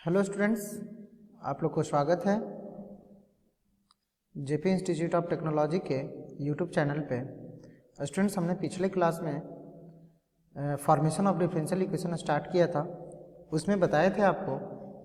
Hello students, आप लोग को स्वागत है जेपी इंस्टीट्यूट ऑफ टेक्नोलॉजी के यूट्यूब चैनल पे। स्टूडेंट्स, हमने पिछले क्लास में formation of differential equation start किया था। उसमें बताए थे आपको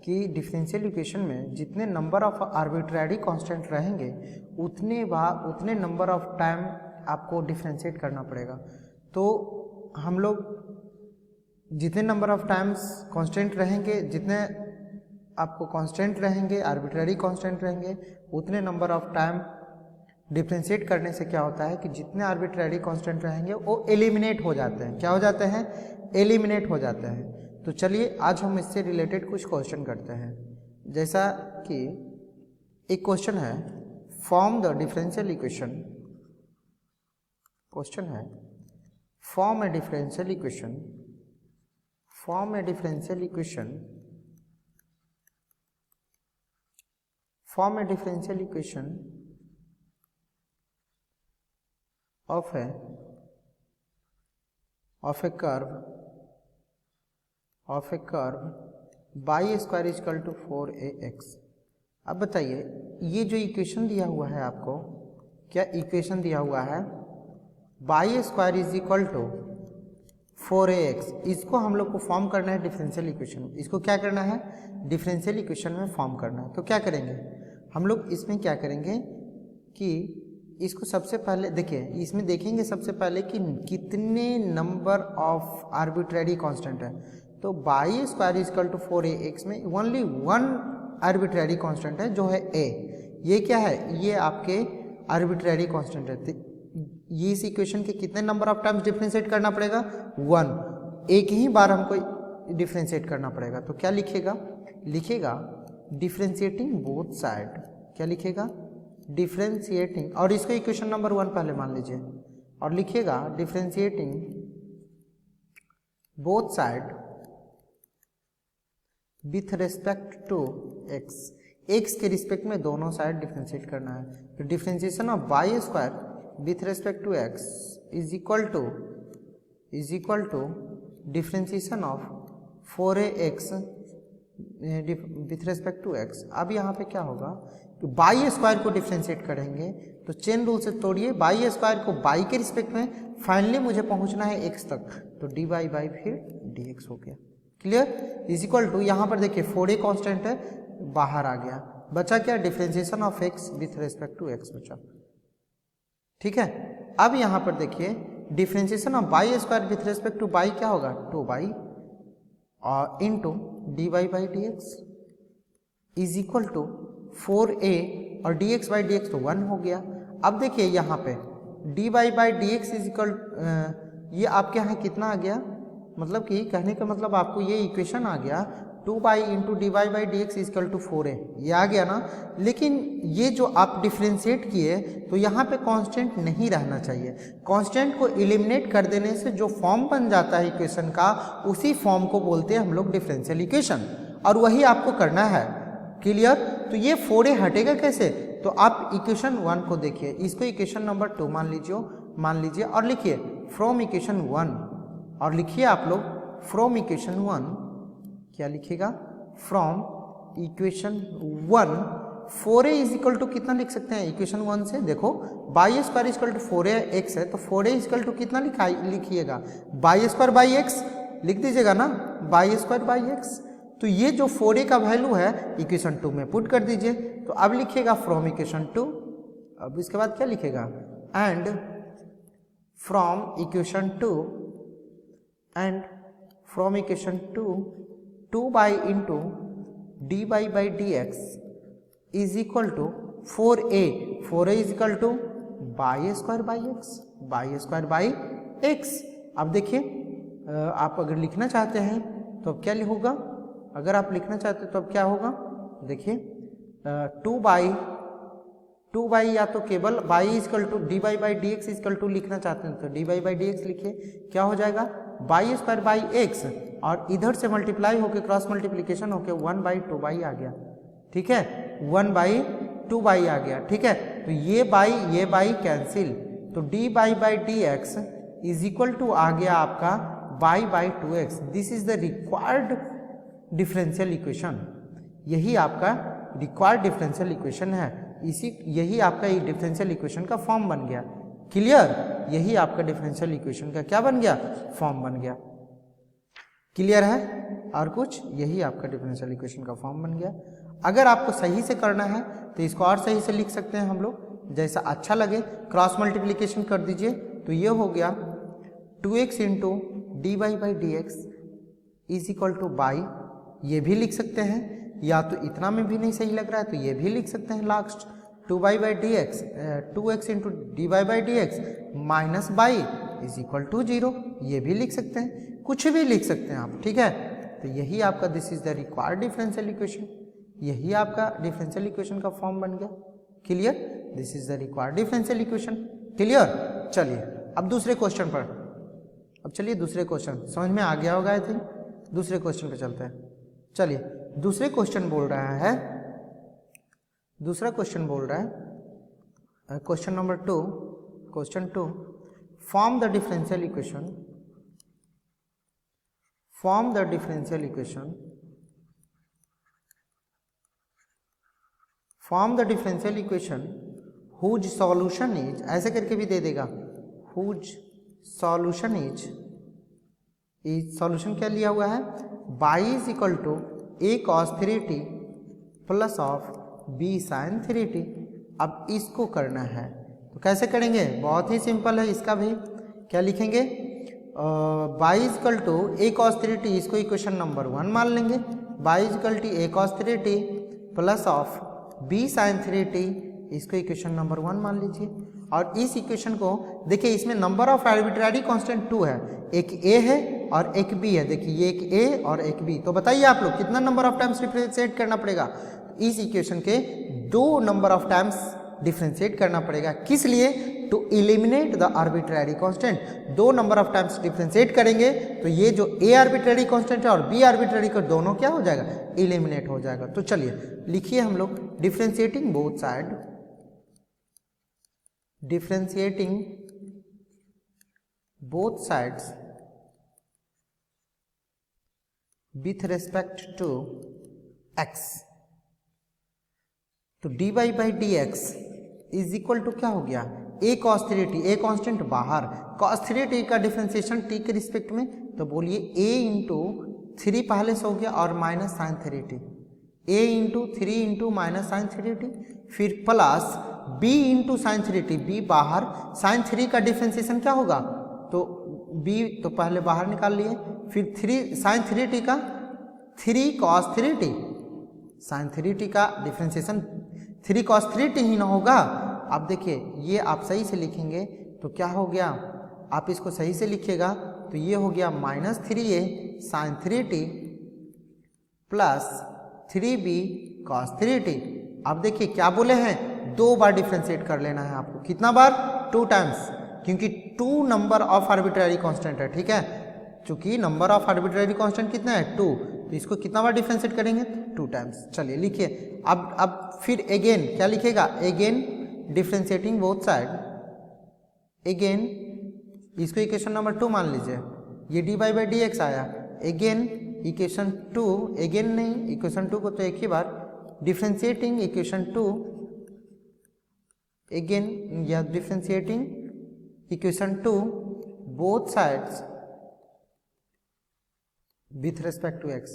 कि डिफरेंशियल इक्वेशन में जितने नंबर ऑफ आर्बिट्ररी कांस्टेंट रहेंगे उतने नंबर ऑफ टाइम आपको डिफरेंशिएट करना पड़ेगा। तो हम लोग जितने नंबर ऑफ टाइम्स कांस्टेंट रहेंगे, जितने आपको कांस्टेंट रहेंगे, आर्बिट्ररी कांस्टेंट रहेंगे, उतने नंबर ऑफ टाइम डिफरेंशिएट करने से क्या होता है कि जितने आर्बिट्ररी कांस्टेंट रहेंगे वो एलिमिनेट हो जाते हैं। क्या हो जाते हैं? एलिमिनेट हो जाते हैं। तो चलिए आज हम इससे रिलेटेड कुछ क्वेश्चन करते हैं। जैसा कि एक क्वेश्चन है, form the differential equation. Question है form a differential equation, form a differential equation, form a differential equation of a curve y square is equal to 4ax। अब बताइए, ये जो इक्वेशन दिया हुआ है आपको, क्या इक्वेशन दिया हुआ है y square is equal to 4ax। इसको हम लोग को फॉर्म करना है डिफरेंशियल इक्वेशन। इसको क्या करना है? डिफरेंशियल इक्वेशन में फॉर्म करना है। तो क्या करेंगे हम लोग? इसमें क्या करेंगे कि इसको सबसे पहले देखिए, इसमें देखेंगे सबसे पहले कि कितने नंबर ऑफ आर्बिट्ररी कांस्टेंट है। तो y square is equal to 4ax में ओनली वन आर्बिट्ररी कांस्टेंट है जो है a। ये क्या है? ये आपके आर्बिट्ररी कांस्टेंट है। तो ये इस इक्वेशन के कितने नंबर ऑफ टाइम्स डिफरेंशिएट करना पड़ेगा? 1। एक ही बार हमको डिफरेंशिएट करना पड़ेगा। तो क्या लिखेगा? लिखेगा डिफरेंशिएटिंग बोथ साइड। क्या लिखेगा? डिफरेंशिएटिंग, और इसको इक्वेशन नंबर 1 पहले मान लीजिए, और लिखिएगा differentiating both side with respect to x। x के रिस्पेक्ट में दोनों साइड डिफरेंशिएट करना है। तो differentiation of y square with respect to x is equal to differentiation of 4ax with respect to x। अब यहाँ पे क्या होगा कि y स्क्वायर को डिफरेंशिएट करेंगे तो चेन रूल से तोड़िए, y स्क्वायर को y के रिस्पेक्ट में, फाइनली मुझे पहुंचना है x तक, तो dy बाई फिर dx हो गया। क्लियर? इज इक्वल टू, यहाँ पर देखिए 4a कांस्टेंट है, बाहर आ गया, बचा क्या? Differentiation of x with respect to x बचा। ठीक है, अब यहाँ पर देखिए differentiation of y square with respect to y क्या होगा? 2y और into d y by d x is equal to 4a और dx बाई डी एक्स तो 1 हो गया। अब देखिए यहाँ पे d y by d x is equal, ये आपके यहाँ कितना आ गया? मतलब कि कहने का मतलब आपको ये इक्वेशन आ गया 2y into d y by d x is equal to 4a, ये आ गया ना। लेकिन ये जो आप डिफ्रेंशिएट किए तो यहाँ पे कांस्टेंट नहीं रहना चाहिए। कांस्टेंट को एलिमिनेट कर देने से जो फॉर्म बन जाता है इक्वेशन का, उसी फॉर्म को बोलते हैं हम लोग डिफरेंशियल इक्वेशन, और वही आपको करना है। क्लियर? तो ये 4a हटेगा कैसे? तो आप इक्वेशन 1 को देखिए, इसको इक्वेशन नंबर 2 मान लीजिए और लिखिए फ्रॉम इक्वेशन 1, और लिखिए आप लोग फ्रॉम इक्वेशन 1, क्या लिखिएगा? From equation 1 4a is equal to कितना लिख सकते हैं इक्वेशन 1 से? देखो y square is equal to 4ax है, तो 4a इज इक्वल टू कितना लिखिएगा? y स्क्वायर बाई x लिख दीजिएगा ना, y स्क्वायर बाई x। तो ये जो 4a का वैल्यू है इक्वेशन 2 में पुट कर दीजिए। तो अब लिखिएगा फ्रॉम इक्वेशन 2, अब इसके बाद क्या लिखेगा? And from equation 2 and from equation 2y into d y by d x is equal to 4a is equal to y square by x। अब देखिए, आप अगर लिखना चाहते हैं तो अब क्या होगा? अगर आप लिखना चाहते हैं तो अब क्या होगा? देखिए 2y या तो केवल y is equal to d y by d x is equal to लिखना चाहते हैं तो d y by d x लिखिए, क्या हो जाएगा? y स्क्वायर बाई x, और इधर से मल्टीप्लाई होके क्रॉस मल्टीप्लिकेशन होके 1/2y आ गया। ठीक है, 1/2y आ गया। ठीक है, तो ये बाई कैंसिल, तो d by by d x is equal to आ गया आपका y/2x। This is the required differential equation. यही आपका रिक्वायर्ड डिफरेंशियल इक्वेशन है। यही आपका ये डिफरेंशियल इक्वेशन का फॉर्म बन गया। क्लियर? यही आपका डिफरेंशियल इक्वेशन का क्या बन गया? फॉर्म बन गया। क्लियर है? और कुछ? यही आपका डिफरेंशियल इक्वेशन का फॉर्म बन गया। अगर आपको सही से करना है तो इसको और सही से लिख सकते हैं हम लोग, जैसा अच्छा लगे। क्रॉस मल्टीप्लिकेशन कर दीजिए तो ये हो गया 2x into d y by d x is equal to by, ये भी लिख सकते हैं। या तो इतना में भी नहीं सही लग रहा है तो ये भी लिख सकते हैं last 2y by d x 2x into d y by d x minus by is equal to 0, ये भी लिख सकते हैं। कुछ भी लिख सकते हैं आप, ठीक है। तो यही आपका this is the required differential equation, यही आपका डिफरेंशियल इक्वेशन का फॉर्म बन गया। Clear? This is the required differential equation. Clear? चलिए अब दूसरे क्वेश्चन पर, अब चलिए दूसरे क्वेश्चन समझ में आ गया होगा आई थिंक। दूसरे क्वेश्चन पे चलते हैं। चलिए दूसरे क्वेश्चन बोल रहा है, दूसरा क्वेश्चन बोल रहा है question number 2, question 2, form the differential equation, form the differential equation, form the differential equation whose solution is, ऐसे करके भी दे देगा, हुज सॉल्यूशन इज सॉल्यूशन क्या लिया हुआ है? By is equal to a cos 3t plus of b sine 3t। अब इसको करना है तो कैसे करेंगे? बहुत ही सिंपल है इसका भी। क्या लिखेंगे? By is equal to a cos 3t, इसको इक्वेशन नंबर 1 मान लेंगे। By is equal to a cos 3t plus of b sine 3t, इसको इक्वेशन नंबर 1 मान लीजिए। और इस इक्वेशन को देखिए, इसमें नंबर ऑफ आर्बिट्ररी कांस्टेंट 2 है, एक a है और एक b है। देखिए ये एक a और एक b, तो बताइए आप लोग कितना नंबर ऑफ टाइम्स डिफरेंशिएट करना पड़ेगा? इस इक्वेशन के 2 नंबर ऑफ टाइम्स डिफरेंशिएट करना पड़ेगा। किस लिए? To eliminate the arbitrary constant. 2 number of times differentiate करेंगे तो ये जो a आर्बिट्ररी कांस्टेंट है और b आर्बिट्ररी का दोनों क्या हो जाएगा? एलिमिनेट हो जाएगा। तो चलिए लिखिए हम लोग differentiating both side, differentiating both sides with respect to x, तो dy by d x is equal to क्या हो गया? a cos 3t, a constant बाहर, cos 3t का डिफरेंशिएशन t के रिस्पेक्ट में, तो बोलिए a इंटू 3 पहले से हो गया और minus sine 3t, a into 3 into minus sine 3t, फिर plus b into sine 3t, b बाहर, साइन 3 का डिफरेंशिएशन क्या होगा? तो b तो पहले बाहर निकाल लिए, फिर 3 साइन 3t का 3 cos 3t, साइन 3t का डिफरेंशिएशन 3 cos 3t ही ना होगा। अब देखिए ये आप सही से लिखेंगे तो क्या हो गया? आप इसको सही से लिखिएगा तो ये हो गया minus 3a sign 3t plus 3b cos 3t। अब देखिए क्या बोले हैं? 2 बार डिफरेंशिएट कर लेना है आपको। कितना बार? 2 टाइम्स, क्योंकि 2 नंबर ऑफ आर्बिट्ररी कांस्टेंट है, ठीक है। चूंकि नंबर ऑफ आर्बिट्ररी कांस्टेंट कितना है? 2, तो इसको कितना बार डिफरेंशिएट करेंगे? 2 टाइम्स। चलिए लिखिए। अब फिर अगेन क्या लिखेगा? Again differentiating both side, again इसको इक्वेशन नंबर 2 मान लीजिए। ये d by by d x आया, अगेन इक्वेशन 2, अगेन नहीं, इक्वेशन 2 को तो एक ही बार डिफरेंशिएटिंग इक्वेशन 2, अगेन या differentiating equation 2 both sides with respect to x।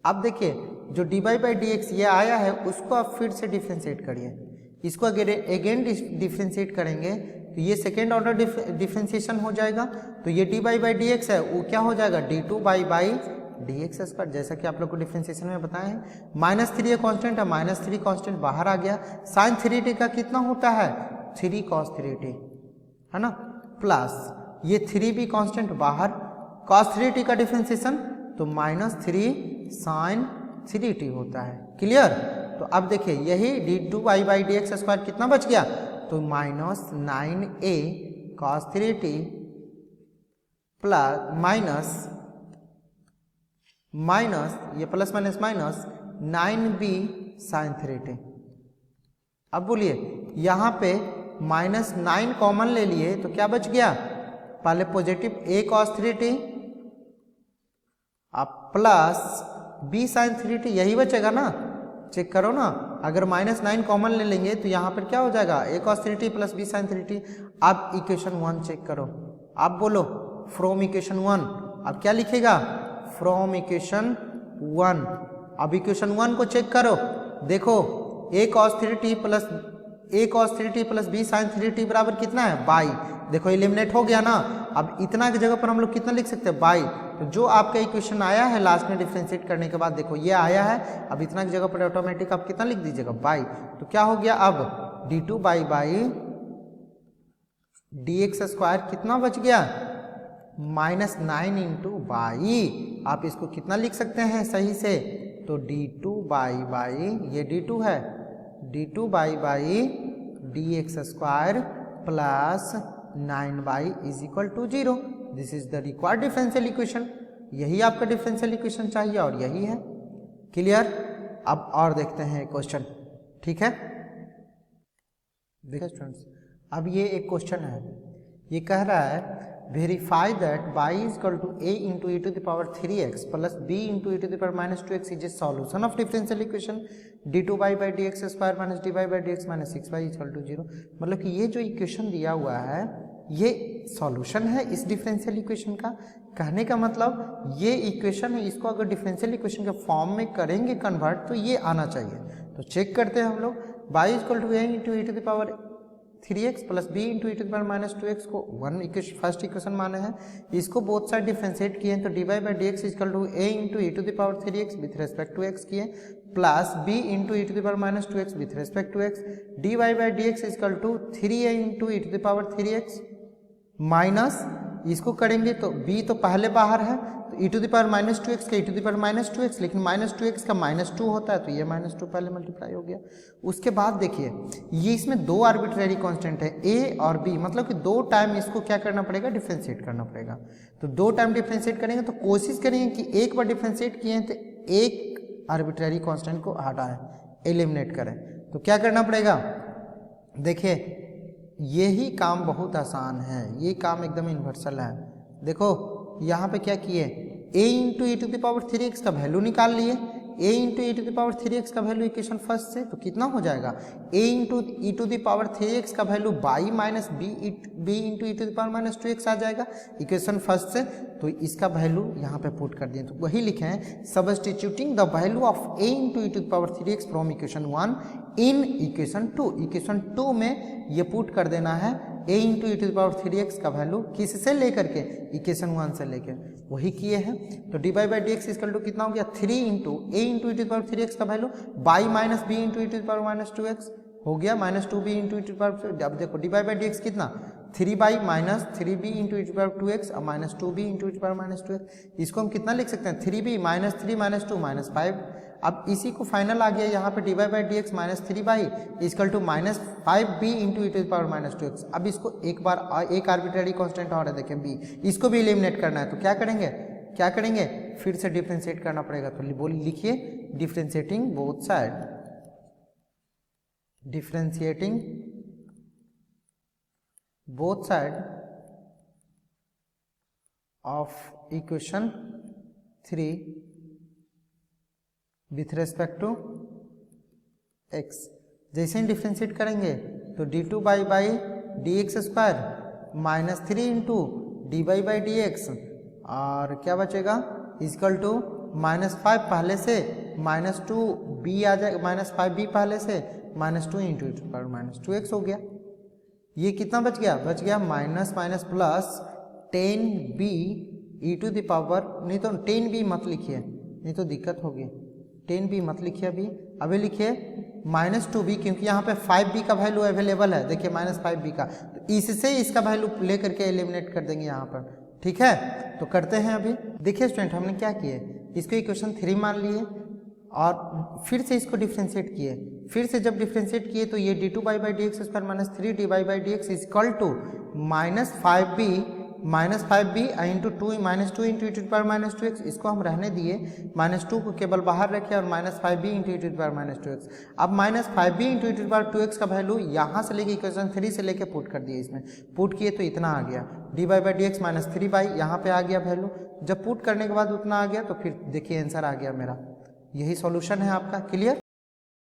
अब देखिए जो d by by d x ये आया है उसको आप फिर से डिफरेंशिएट करिए। इसको अगर अगेन डिफरेंशिएट करेंगे तो ये सेकेंड ऑर्डर डिफरेंशिएशन हो जाएगा। तो ये d by by d x है वो क्या हो जाएगा? d2 by d x square, जैसा कि आप लोग को डिफरेंशिएशन में बताए हैं। माइनस 3 कॉन्स्टेंट है, माइनस 3 कॉन्स्टेंट बाहर आ गया। साइन 3t का कितना होता है? 3 cos 3t, है ना, प्लस ये 3b कॉन्स्टेंट बाहर, cos 3t का डिफरेंशिएशन तो माइनस 3 साइन 3t होता है। क्लियर? तो अब देखिए यही d2 by d x square कितना बच गया? तो minus 9a cos 3t plus minus ये plus minus minus 9b sine 3t। अब बोलिए यहाँ पे माइनस 9 कॉमन ले लिए तो क्या बच गया? पहले पॉजिटिव a cos 3t अब प्लस b साइन 3t, यही बचेगा ना। चेक करो ना, अगर -9 कॉमन ले लेंगे तो यहाँ पर क्या हो जाएगा, a cos 3t plus b sin 3t। अब इक्वेशन 1 चेक करो, आप बोलो फ्रॉम इक्वेशन 1, अब क्या लिखेगा, फ्रॉम इक्वेशन 1। अब इक्वेशन 1 को चेक करो, देखो a cos 3t plus b sin 3t बराबर कितना है, 22। देखो एलिमिनेट हो गया ना। अब इतना की जगह पर हम लोग कितना लिख सकते हैं, 22। तो जो आपका इक्वेशन आया है लास्ट में डिफरेंशिएट करने के बाद, देखो ये आया है, अब इतना की जगह पर ऑटोमेटिक आप कितना लिख दीजिएगा, 22। तो क्या हो गया, अब d2 बाई dx स्क्वायर कितना बच गया, -9 इंटू बाई। आप इसको कितना लिख सकते हैं सही से, तो d2 बाई ये d2 है, d2 by dx square plus 9y is equal to 0। This is the required differential equation. यही आपका डिफरेंशियल इक्वेशन चाहिए और यही है। क्लियर। अब और देखते हैं क्वेश्चन, ठीक है। देखिए स्टूडेंट्स, अब ये एक क्वेश्चन है, ये कह रहा है verify that y is equal to a into e to the power 3x plus b into e to the power minus 2x is a solution of differential equation d2y by dx square minus dy by dx minus 6y is equal to 0। मतलब कि ये जो equation दिया हुआ है ये solution है इस डिफरेंशियल इक्वेशन का। कहने का मतलब ये इक्वेशन है, इसको अगर डिफरेंशियल इक्वेशन के फॉर्म में करेंगे कन्वर्ट तो ये आना चाहिए। तो चेक करते हैं हम लोग, y is equal to a into e to the power 3x plus b into e to the power minus 2x को फर्स्ट इक्वेशन माने हैं। इसको बोथ साइड डिफरेंशिएट किए तो dy by dx is equal to a into e to the power 3x with respect to x किए plus b into e to the power minus 2x with respect to x। dy by dx is equal to 3a into e to the power 3x माइनस इसको करेंगे तो b तो पहले बाहर है तो e to the power minus 2x का e to the power minus 2x, लेकिन माइनस 2x का माइनस 2 होता है तो ये माइनस 2 पहले मल्टीप्लाई हो गया। उसके बाद देखिए ये इसमें दो आर्बिट्रेरी कांस्टेंट है a और b, मतलब कि दो टाइम इसको क्या करना पड़ेगा, डिफरेंशिएट करना पड़ेगा। तो दो टाइम डिफरेंशिएट करेंगे तो कोशिश करेंगे कि एक बार डिफरेंशिएट किए हैं तो एक आर्बिट्रेरी कांस्टेंट को हटाएं, एलिमिनेट करें। तो क्या करना पड़ेगा, देखिए यही काम बहुत आसान है, ये काम एकदम यूनिवर्सल है। देखो यहाँ पे क्या किए, a into e to the power 3x का वैल्यू निकाल लिए, a into e to the power 3x का वैल्यू इक्वेशन फर्स्ट से तो कितना हो जाएगा, a into e to the power 3x का value y minus b into e to the power minus 2x आ जाएगा इक्वेशन फर्स्ट से। तो इसका वैल्यू यहाँ पे पुट कर दिए, तो वही लिखे हैं substituting the value of a into e to the power 3x from equation 1 in equation 2। Equation 2 में ये पुट कर देना है a into e to the power 3x का वैल्यू किससे लेकर के, इक्वेशन 1 से लेके, वही किए हैं। तो dy by dx equal to कितना हो गया, 3 into a into e to the power 3x का value y minus b into e to the power minus 2x हो गया minus 2b into e to the power. अब देखो dy by dx कितना, 3y minus 3b into e to the power 2x और minus 2b into e to the power minus 2x। इसको हम कितना लिख सकते हैं, 3b माइनस 3 माइनस 2 माइनस 5। अब इसी को फाइनल आ गया यहाँ पे dy by dx minus 3y equal to minus 5b into e to the power minus 2x। अब इसको एक बार एक आर्बिट्रेरी कांस्टेंट और है देखें b, इसको भी एलिमिनेट करना है। तो क्या करेंगे फिर से डिफरेंशिएट करना पड़ेगा। तो बोल लिखिए differentiating both side, differentiating both side of equation 3 with respect to x। जैसे ही डिफरेंशिएट करेंगे तो d2 by dx square minus 3 into dy by dx और क्या बचेगा इक्वल टू माइनस 5 पहले से माइनस 2b आ जाएगा, माइनस 5b पहले से minus 2 into e to the power minus 2x हो गया। ये कितना बच गया minus minus plus 10b e to the power, नहीं तो 10b मत लिखिए नहीं तो दिक्कत होगी, 10b मत लिखिए अभी लिखिए माइनस 2b, क्योंकि यहाँ पे 5b का वैल्यू अवेलेबल है। देखिए माइनस 5b का, तो इससे इसका वैल्यू लेकर के एलिमिनेट कर देंगे यहाँ पर, ठीक है। तो करते हैं अभी। देखिए स्टूडेंट हमने क्या किए, इसको इक्वेशन 3 मान लिए और फिर से इसको डिफरेंशिएट किए। फिर से जब डिफरेंशिएट किए तो ये d2 by dx square minus 3 dy by dx equal to minus 5b into 2 minus 2 into e to the power minus 2x। इसको हम रहने दिए, माइनस 2 को केवल बाहर रखे और minus 5b into e to the power minus 2x। अब minus 5b into e to the power 2x का वैल्यू यहाँ से लेके इक्वेशन 3 से लेके पुट कर दिए, इसमें पुट किए तो इतना आ गया dy by dx minus 3y, यहाँ पे आ गया वैल्यू। जब पुट करने के बाद उतना आ गया तो फिर देखिए आंसर आ गया मेरा, यही सॉल्यूशन है आपका। क्लियर।